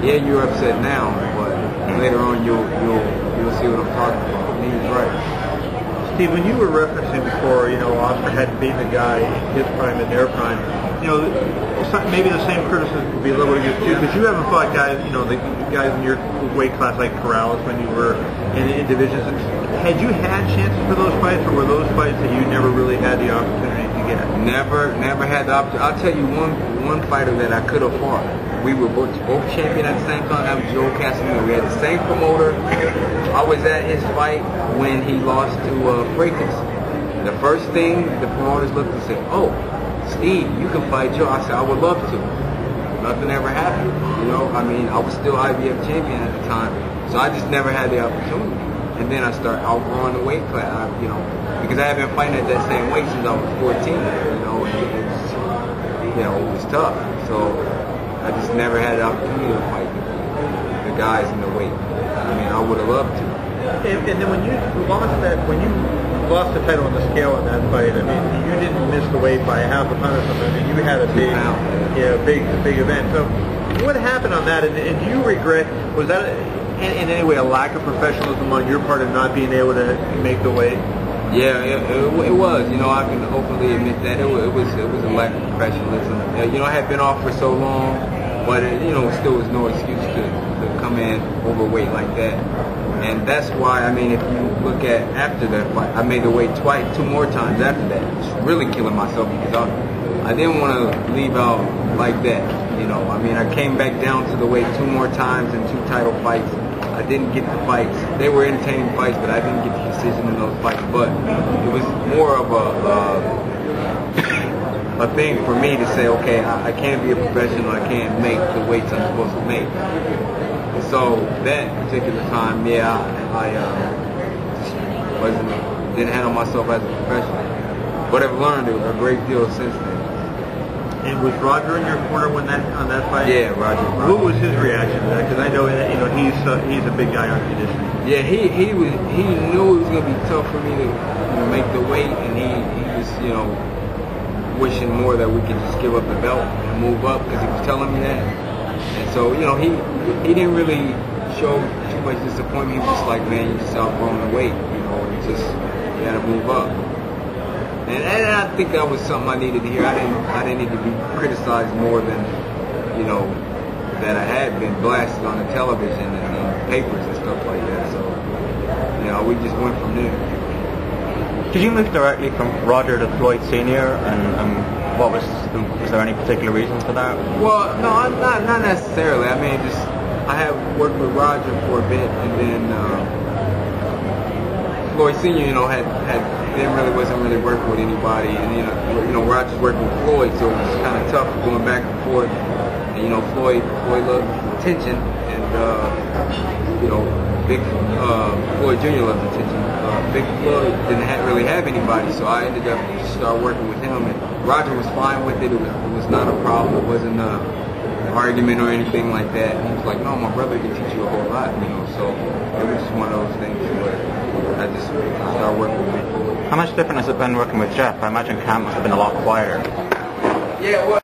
yeah, you're upset now, but later on you'll see what I'm talking about. He was right. Steve, when you were referencing before, Oscar hadn't beaten a guy in his prime and their prime, maybe the same criticism could be leveled at you too, because you haven't fought guys, the guys in your weight class like Corrales when you were in divisions. Had you had chances for those fights, or were those fights that you never really had the opportunity to get? Never had the opportunity. I'll tell you one fighter that I could have fought. We were both champion at the same time. That was Joe Casamino. We had the same promoter. I was at his fight when he lost to Freitas. The first thing the promoters looked and said, "Oh, Steve, you can fight Joe." I said, "I would love to." Nothing ever happened. I was still IBF champion at the time, so I just never had the opportunity. And then I started outgrowing the weight class, because I had been fighting at that same weight since I was 14. It was tough. So I just never had the opportunity to fight the guys in the weight. I would have loved to. And then when you lost the title on the scale in that fight, you didn't miss the weight by half a pound or something. You had a big event. So what happened on that? And do you regret, was that in any way a lack of professionalism on your part of not being able to make the weight? Yeah, it was. I can openly admit that it was a lack of professionalism. I had been off for so long, but it still was no excuse to come in overweight like that. And that's why, if you look at after that fight, I made the weight two more times after that. Just really killing myself because I didn't want to leave out like that. I came back down to the weight 2 more times in 2 title fights. I didn't get the fights. They were entertaining fights, but I didn't get the decision in those fights. But it was more of a thing for me to say, okay, I can't be a professional. I can't make the weights I'm supposed to make. So that particular time, I didn't handle myself as a professional. But I've learned a great deal since then. And was Roger in your corner on that fight? Yeah, Roger. What was his reaction to that? Because I know that he's a big guy on conditioning. Yeah, he knew it was gonna be tough for me to make the weight, and he was wishing more that we could just give up the belt and move up, because he was telling me that. And so he didn't really show too much disappointment. He was just like, man, you just outgrown the weight, you gotta move up. And I think that was something I needed to hear. I didn't need to be criticized more than, that I had been blasted on the television and papers and stuff like that. So, we just went from there. Did you move directly from Roger to Floyd Sr. and what was there any particular reason for that? Well, no, not necessarily. I had worked with Roger for a bit, and then Floyd Sr. wasn't really working with anybody, and Roger's working with Floyd, so it was kind of tough going back and forth. And Floyd loved attention, and Big Floyd Jr. loved attention. Big Floyd didn't really have anybody, so I ended up just start working with him, and Roger was fine with it. It was not a problem. It wasn't an argument or anything like that. And he was like, no, my brother can teach you a whole lot, so it was just one of those things where I just started working with him. How much different has it been working with Jeff? I imagine camp must have been a lot quieter. Yeah, well.